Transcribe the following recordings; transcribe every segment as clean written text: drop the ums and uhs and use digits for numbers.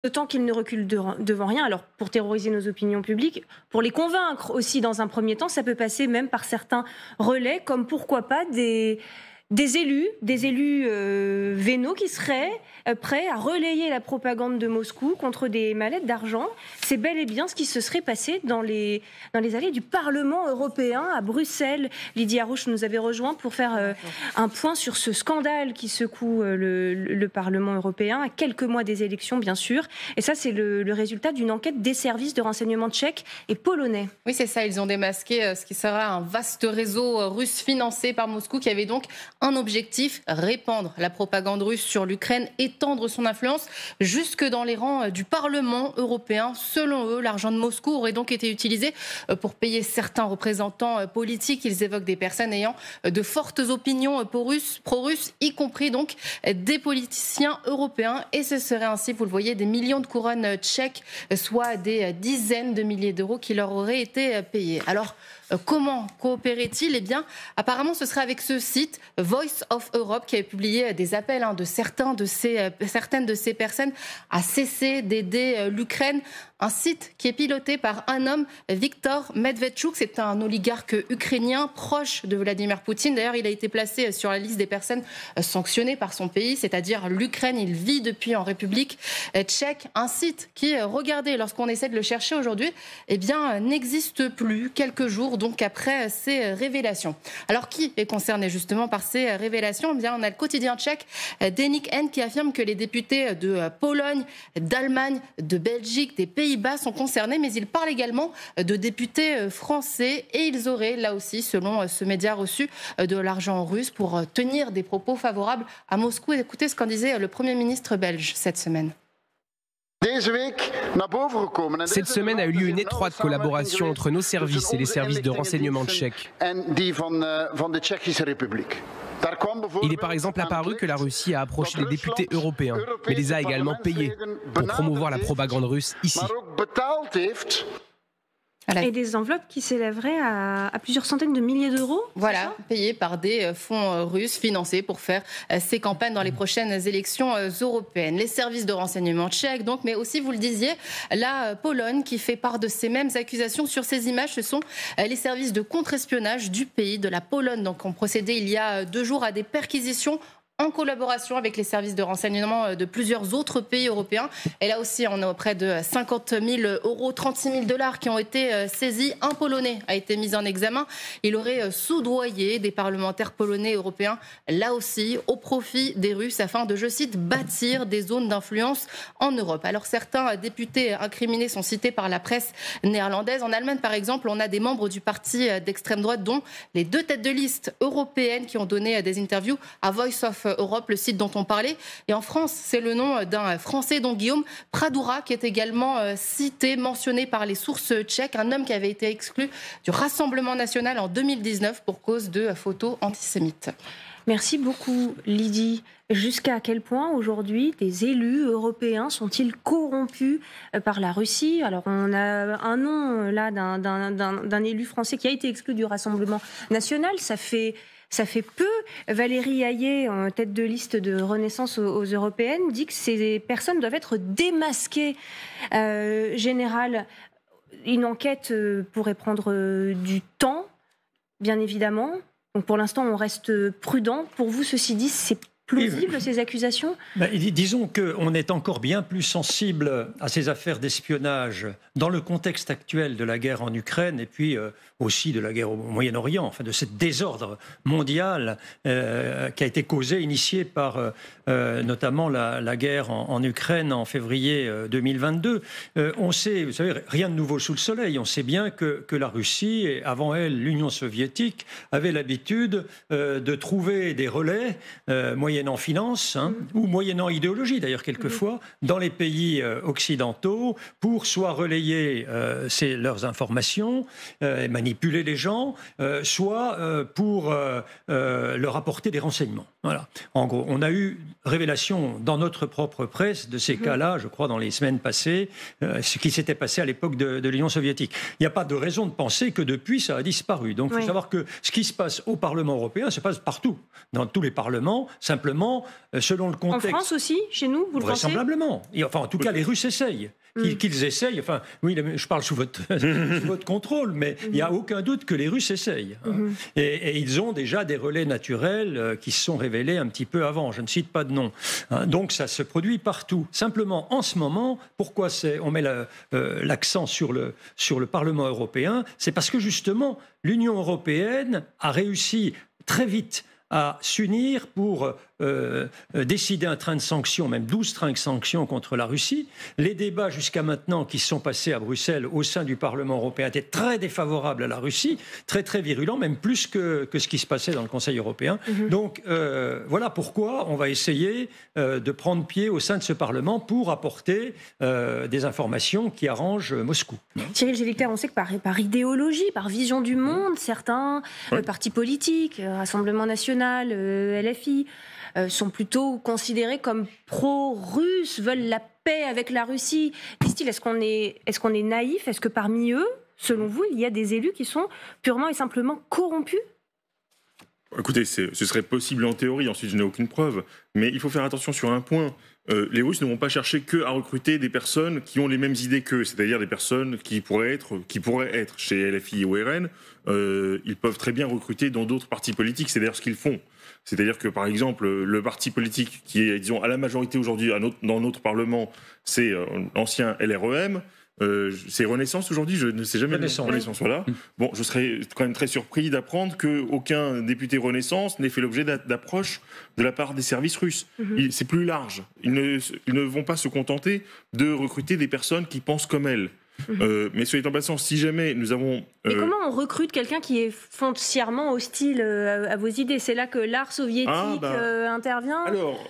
D'autant qu'ils ne reculent devant rien. Alors, pour terroriser nos opinions publiques, pour les convaincre aussi dans un premier temps, ça peut passer même par certains relais, comme pourquoi pas des élus vénaux qui seraient prêts à relayer la propagande de Moscou contre des mallettes d'argent. C'est bel et bien ce qui se serait passé dans les allées du Parlement européen à Bruxelles. Lydie Harouche nous avait rejoint pour faire un point sur ce scandale qui secoue le Parlement européen, à quelques mois des élections, bien sûr. Et ça, c'est le résultat d'une enquête des services de renseignement tchèques et polonais. Oui, c'est ça. Ils ont démasqué ce qui sera un vaste réseau russe financé par Moscou qui avait donc un objectif, répandre la propagande russe sur l'Ukraine, étendre son influence jusque dans les rangs du Parlement européen. Selon eux, l'argent de Moscou aurait donc été utilisé pour payer certains représentants politiques. Ils évoquent des personnes ayant de fortes opinions pro-russes, y compris donc des politiciens européens. Et ce serait ainsi, vous le voyez, des millions de couronnes tchèques, soit des dizaines de milliers d'euros qui leur auraient été payés. Alors, comment coopérait-il ? Eh bien, apparemment, ce serait avec ce site, Voice of Europe, qui avait publié des appels de certaines de ces personnes à cesser d'aider l'Ukraine. Un site qui est piloté par un homme, Viktor Medvedchuk. C'est un oligarque ukrainien proche de Vladimir Poutine. D'ailleurs, il a été placé sur la liste des personnes sanctionnées par son pays, c'est-à-dire l'Ukraine. Il vit depuis en République tchèque. Un site qui, regardez, lorsqu'on essaie de le chercher aujourd'hui, eh bien, n'existe plus quelques jours donc après ces révélations. Alors, qui est concerné justement par ces révélations ? Eh bien, on a le quotidien tchèque Deník N qui affirme que les députés de Pologne, d'Allemagne, de Belgique, des Pays-Bas sont concernés, mais il parle également de députés français et ils auraient, là aussi, selon ce média, reçu de l'argent russe pour tenir des propos favorables à Moscou. Écoutez ce qu'en disait le Premier ministre belge cette semaine. Cette semaine a eu lieu une étroite collaboration entre nos services et les services de renseignement tchèques. Il est par exemple apparu que la Russie a approché les députés européens, mais les a également payés pour promouvoir la propagande russe ici. Et des enveloppes qui s'élèveraient à plusieurs centaines de milliers d'euros. Voilà, payées par des fonds russes financés pour faire ces campagnes dans les prochaines élections européennes. Les services de renseignement tchèques, donc, mais aussi, vous le disiez, la Pologne qui fait part de ces mêmes accusations. Sur ces images, ce sont les services de contre-espionnage du pays, de la Pologne, donc, ont procédé il y a 2 jours à des perquisitions en collaboration avec les services de renseignement de plusieurs autres pays européens. Et là aussi, on a près de 50 000 euros, 36 000 $ qui ont été saisis. Un Polonais a été mis en examen. Il aurait soudoyé des parlementaires polonais et européens, là aussi, au profit des Russes, afin de, je cite, bâtir des zones d'influence en Europe. Alors certains députés incriminés sont cités par la presse néerlandaise. En Allemagne, par exemple, on a des membres du parti d'extrême droite, dont les 2 têtes de liste européennes qui ont donné des interviews à Voice of Europe, le site dont on parlait. Et en France, c'est le nom d'un Français, dont Guillaume Pradoura, qui est également cité, mentionné par les sources tchèques, un homme qui avait été exclu du Rassemblement national en 2019 pour cause de photos antisémites. Merci beaucoup, Lydie. Jusqu'à quel point, aujourd'hui, des élus européens sont-ils corrompus par la Russie ? Alors, on a un nom, là, d'un élu français qui a été exclu du Rassemblement national. Ça fait peu. Valérie Hayet, en tête de liste de Renaissance aux européennes, dit que ces personnes doivent être démasquées. Général, une enquête pourrait prendre du temps, bien évidemment. Donc pour l'instant, on reste prudent. Pour vous, ceci dit, c'est plausible, ces accusations ? Disons qu'on est encore bien plus sensible à ces affaires d'espionnage dans le contexte actuel de la guerre en Ukraine et puis aussi de la guerre au Moyen-Orient, enfin de ce désordre mondial qui a été initié par notamment la guerre en Ukraine en février 2022. On sait, vous savez, rien de nouveau sous le soleil. On sait bien que la Russie, et avant elle l'Union soviétique, avait l'habitude de trouver des relais moyennant finance ou moyennant idéologie d'ailleurs quelquefois dans les pays occidentaux pour soit relayer leurs informations, manipuler les gens, soit pour leur apporter des renseignements. Voilà. En gros, on a eu révélation dans notre propre presse de ces cas-là, je crois, dans les semaines passées, ce qui s'était passé à l'époque de l'Union soviétique. Il n'y a pas de raison de penser que depuis, ça a disparu. Donc, il faut savoir que ce qui se passe au Parlement européen se passe partout, dans tous les parlements, simplement, selon le contexte. En France aussi, chez nous, vous le pensez ? Vraisemblablement. Enfin, en tout cas, les Russes essayent. Qu'ils essayent, enfin, oui, je parle sous votre contrôle, mais il n'y a aucun doute que les Russes essayent. Et ils ont déjà des relais naturels qui se sont révélés un petit peu avant, je ne cite pas de nom. Donc ça se produit partout. Simplement, en ce moment, pourquoi on met l'accent sur le Parlement européen ? C'est parce que justement, l'Union européenne a réussi très vite à s'unir pour décider un train de sanctions, même 12 trains de sanctions contre la Russie. Les débats jusqu'à maintenant qui se sont passés à Bruxelles au sein du Parlement européen étaient très défavorables à la Russie, très très virulents, même plus que ce qui se passait dans le Conseil européen. Donc voilà pourquoi on va essayer de prendre pied au sein de ce Parlement pour apporter des informations qui arrangent Moscou. Cyril Gélicter, on sait que par idéologie, par vision du monde, certains partis politiques, Rassemblement national, LFI, sont plutôt considérés comme pro-russes, veulent la paix avec la Russie. Disent-ils, est-ce qu'on est naïf ? Est-ce que parmi eux, selon vous, il y a des élus qui sont purement et simplement corrompus ? Écoutez, ce serait possible en théorie, ensuite je n'ai aucune preuve, mais il faut faire attention sur un point. Les Russes ne vont pas chercher qu'à recruter des personnes qui ont les mêmes idées qu'eux, c'est-à-dire des personnes qui pourraient être chez LFI ou RN. Ils peuvent très bien recruter dans d'autres partis politiques, c'est d'ailleurs ce qu'ils font. C'est-à-dire que, par exemple, le parti politique qui est, disons, à la majorité aujourd'hui dans notre Parlement, c'est l'ancien LREM. C'est Renaissance aujourd'hui, je ne sais jamais. Renaissance, voilà. Bon, je serais quand même très surpris d'apprendre qu'aucun député Renaissance n'ait fait l'objet d'approche de la part des services russes. C'est plus large. Ils ne vont pas se contenter de recruter des personnes qui pensent comme elles. Mais soyez en passant, si jamais nous avons... Mais comment on recrute quelqu'un qui est foncièrement hostile à vos idées ? C'est là que l'art soviétique intervient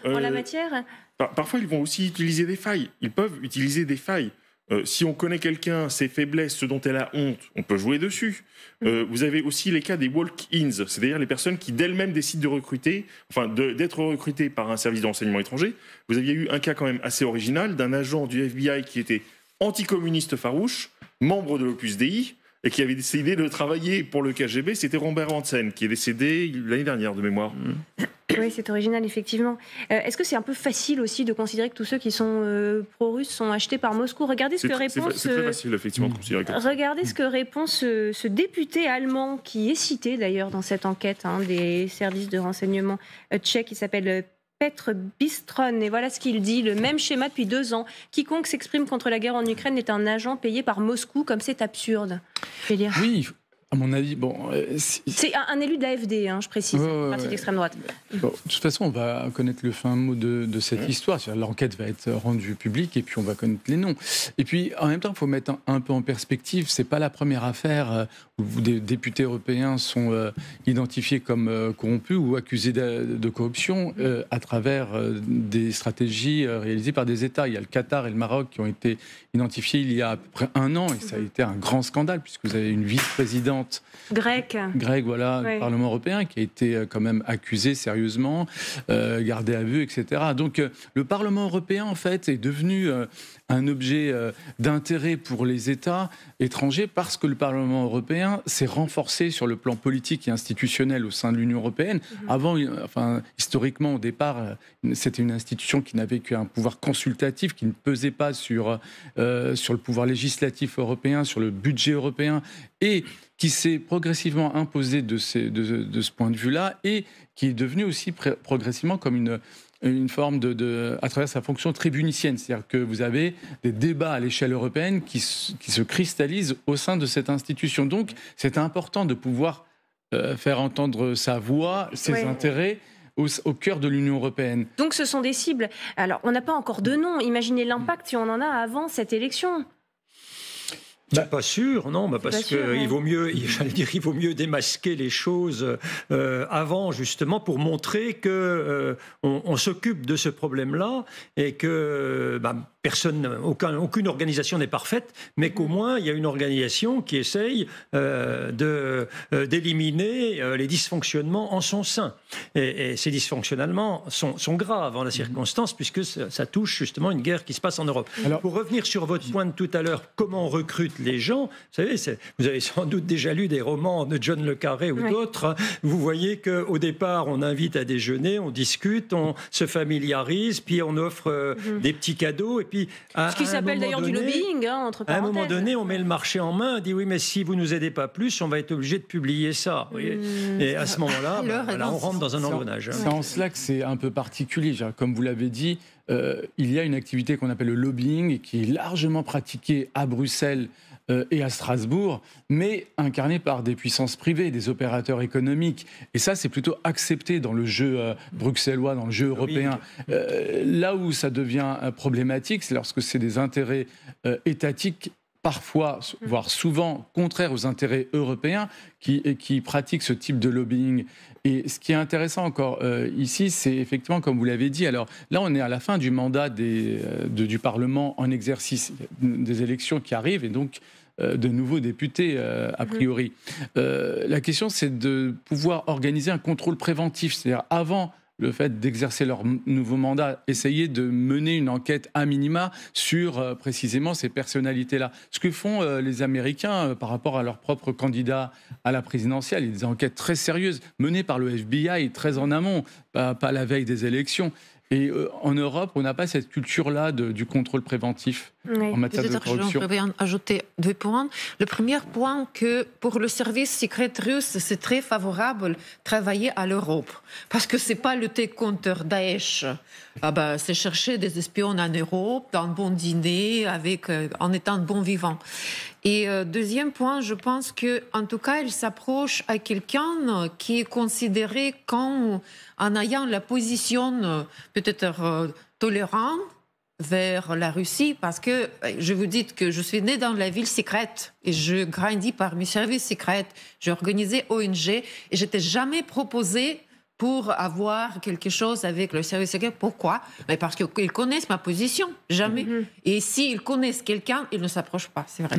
en la matière ? Parfois, ils vont aussi utiliser des failles. Ils peuvent utiliser des failles. Si on connaît quelqu'un, ses faiblesses, ce dont elle a honte, on peut jouer dessus. Vous avez aussi les cas des walk-ins, c'est-à-dire les personnes qui d'elles-mêmes décident de recruter, d'être recrutées par un service de renseignement étranger. Vous aviez eu un cas quand même assez original d'un agent du FBI qui était anticommuniste farouche, membre de l'Opus Dei, et qui avait décidé de travailler pour le KGB. C'était Robert Hansen, qui est décédé l'année dernière de mémoire. Oui, c'est original, effectivement. Est-ce que c'est un peu facile aussi de considérer que tous ceux qui sont pro-russes sont achetés par Moscou ? Regardez ce que répond... C'est très facile, effectivement, de considérer comme ça. Regardez ce que répond ce député allemand, qui est cité d'ailleurs dans cette enquête des services de renseignement tchèques, qui s'appelle Petr Bistron. Et voilà ce qu'il dit, le même schéma depuis 2 ans. Quiconque s'exprime contre la guerre en Ukraine est un agent payé par Moscou, comme c'est absurde. Oui, à mon avis, c'est un élu de l'AfD, je précise, parti d'extrême droite. Bon, de toute façon, on va connaître le fin mot de cette histoire. L'enquête va être rendue publique et puis on va connaître les noms. Et puis, en même temps, il faut mettre un peu en perspective. C'est pas la première affaire où des députés européens sont identifiés comme corrompus ou accusés de corruption à travers des stratégies réalisées par des États. Il y a le Qatar et le Maroc qui ont été identifiés il y a à peu près 1 an et ça a été un grand scandale puisque vous avez une vice-présidente grecque, voilà, du Parlement européen qui a été quand même accusée sérieusement, gardée à vue, etc. Donc le Parlement européen en fait est devenu un objet d'intérêt pour les États étrangers parce que le Parlement européen s'est renforcé sur le plan politique et institutionnel au sein de l'Union européenne. Avant, historiquement, au départ, c'était une institution qui n'avait qu'un pouvoir consultatif, qui ne pesait pas sur le pouvoir législatif européen, sur le budget européen, et qui s'est progressivement imposé de ce point de vue-là, et qui est devenu aussi progressivement comme une forme à travers sa fonction tribunicienne. C'est-à-dire que vous avez des débats à l'échelle européenne qui se cristallisent au sein de cette institution. Donc, c'est important de pouvoir faire entendre sa voix, ses intérêts au cœur de l'Union européenne. Donc, ce sont des cibles. Alors, on n'a pas encore de nom. Imaginez l'impact si on en a avant cette élection. Pas sûr, non, parce qu'il vaut mieux, il vaut mieux démasquer les choses avant, justement, pour montrer que on s'occupe de ce problème-là et que aucune organisation n'est parfaite, mais qu'au moins il y a une organisation qui essaye d'éliminer les dysfonctionnements en son sein. Et ces dysfonctionnements sont graves en la circonstance, puisque ça touche justement une guerre qui se passe en Europe. Alors, pour revenir sur votre point de tout à l'heure, comment on recrute les gens, vous savez, vous avez sans doute déjà lu des romans de John le Carré ou d'autres. Vous voyez qu'au départ, on invite à déjeuner, on discute, on se familiarise, puis on offre des petits cadeaux. Et puis, ce qui s'appelle d'ailleurs du lobbying, entre parenthèses. À un moment donné, on met le marché en main, on dit oui, mais si vous ne nous aidez pas plus, on va être obligé de publier ça. Et à ce moment-là, on rentre dans un engrenage. C'est en cela que c'est un peu particulier. Comme vous l'avez dit, il y a une activité qu'on appelle le lobbying qui est largement pratiquée à Bruxelles et à Strasbourg, mais incarnée par des puissances privées, des opérateurs économiques. Et ça, c'est plutôt accepté dans le jeu bruxellois, dans le jeu européen. Là où ça devient problématique, c'est lorsque c'est des intérêts étatiques, parfois, voire souvent, contraires aux intérêts européens, qui pratiquent ce type de lobbying. Et ce qui est intéressant encore ici, c'est effectivement, comme vous l'avez dit, alors là, on est à la fin du mandat du Parlement en exercice, des élections qui arrivent, et donc de nouveaux députés, a priori. La question, c'est de pouvoir organiser un contrôle préventif, c'est-à-dire avant le fait d'exercer leur nouveau mandat, essayer de mener une enquête à minima sur précisément ces personnalités-là. Ce que font les Américains par rapport à leur propre candidat à la présidentielle. Il y a des enquêtes très sérieuses menées par le FBI, très en amont, pas la veille des élections. Et en Europe, on n'a pas cette culture-là du contrôle préventif en matière de corruption. Je voudrais ajouter 2 points. Le premier point, que pour le service secret russe, c'est très favorable de travailler à l'Europe. Parce que ce n'est pas lutter contre Daesh. C'est chercher des espions en Europe, dans un bon dîner, en étant bon vivant. Et deuxième point, je pense qu'en tout cas, il s'approche à quelqu'un qui est considéré en ayant la position peut-être tolérante vers la Russie, parce que je vous dis que je suis née dans la ville secrète et je grandis parmi services secrets. J'ai organisé ONG et je n'étais jamais proposée pour avoir quelque chose avec le service secret. Pourquoi ? Mais parce qu'ils connaissent ma position, jamais. Et s'ils connaissent quelqu'un, ils ne s'approchent pas, c'est vrai.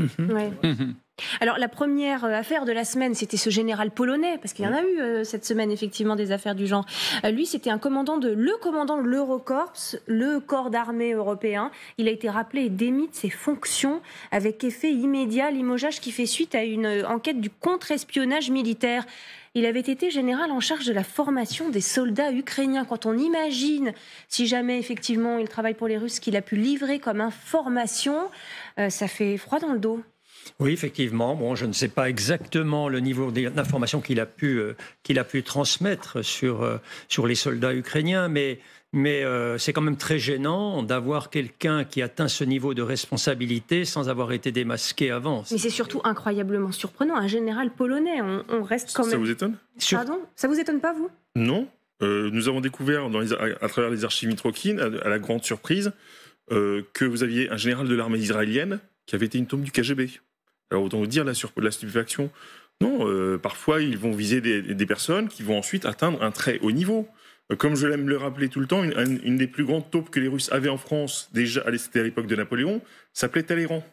Alors, la première affaire de la semaine, c'était ce général polonais, parce qu'il y en a eu cette semaine, effectivement, des affaires du genre. Lui, c'était le commandant de l'Eurocorps, le corps d'armée européen. Il a été rappelé et démis de ses fonctions avec effet immédiat, limogeage qui fait suite à une enquête du contre-espionnage militaire. Il avait été général en charge de la formation des soldats ukrainiens. Quand on imagine, si jamais effectivement il travaille pour les Russes, qu'il a pu livrer comme information, ça fait froid dans le dos. Oui, effectivement. Bon, je ne sais pas exactement le niveau d'information qu'il a pu transmettre sur les soldats ukrainiens, mais c'est quand même très gênant d'avoir quelqu'un qui atteint ce niveau de responsabilité sans avoir été démasqué avant. Mais c'est surtout incroyablement surprenant. Un général polonais, on reste quand même... Ça vous étonne ? Pardon ? Ça vous étonne pas, vous ? Non. Nous avons découvert à travers les archives Mitrokhin, à la grande surprise, que vous aviez un général de l'armée israélienne qui avait été une tombe du KGB. Alors autant vous dire la stupéfaction. Non, parfois ils vont viser des personnes qui vont ensuite atteindre un très haut niveau. Comme je l'aime le rappeler tout le temps, une des plus grandes taupes que les Russes avaient en France, déjà c'était à l'époque de Napoléon, s'appelait Talleyrand.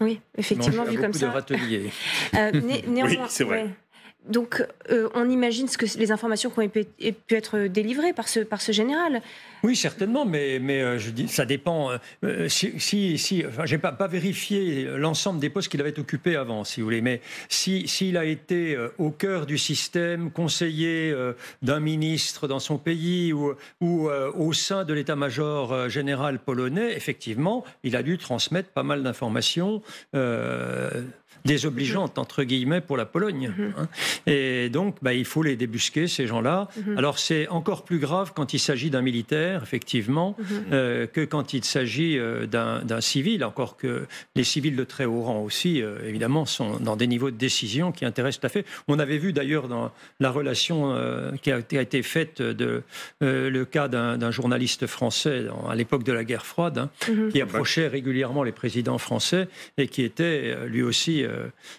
Oui, effectivement, vu comme ça. Beaucoup de râteliers. Oui, c'est vrai. Ouais. Donc, on imagine les informations qui ont pu être délivrées par ce général. Oui, certainement, mais je dis, ça dépend. Enfin, j'ai pas vérifié l'ensemble des postes qu'il avait occupés avant, si vous voulez, mais s'il a été au cœur du système, conseiller d'un ministre dans son pays ou au sein de l'état-major général polonais, effectivement, il a dû transmettre pas mal d'informations. Désobligeante, entre guillemets, pour la Pologne. Et donc, il faut les débusquer, ces gens-là. Alors, c'est encore plus grave quand il s'agit d'un militaire, effectivement, que quand il s'agit d'un civil, encore que les civils de très haut rang aussi, évidemment, sont dans des niveaux de décision qui intéressent tout à fait. On avait vu d'ailleurs dans la relation qui a été faite le cas d'un journaliste français à l'époque de la guerre froide, qui approchait régulièrement les présidents français et qui était lui aussi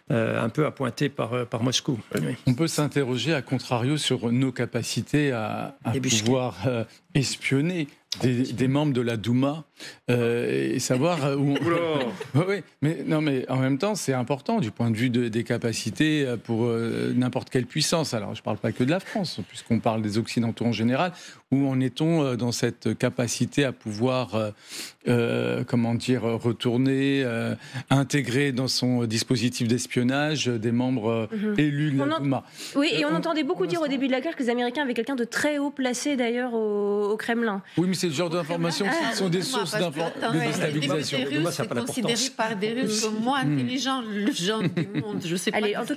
un peu appointé par Moscou. Oui. On peut s'interroger, à contrario, sur nos capacités à pouvoir espionner. des membres de la Douma et savoir où oui, mais en même temps, c'est important du point de vue des capacités pour n'importe quelle puissance. Alors, je ne parle pas que de la France, puisqu'on parle des Occidentaux en général. Où en est-on dans cette capacité à pouvoir, retourner, intégrer dans son dispositif d'espionnage des membres élus de la Douma? Oui, et on entendait beaucoup dire au début de la guerre que les Américains avaient quelqu'un de très haut placé d'ailleurs au Kremlin. Oui, mais c'est le genre d'informations qui sont des sources de déstabilisation. Les Russes sont considérés par des Russes comme moins intelligents, les gens du monde. Je sais pas. Allez, en tout cas,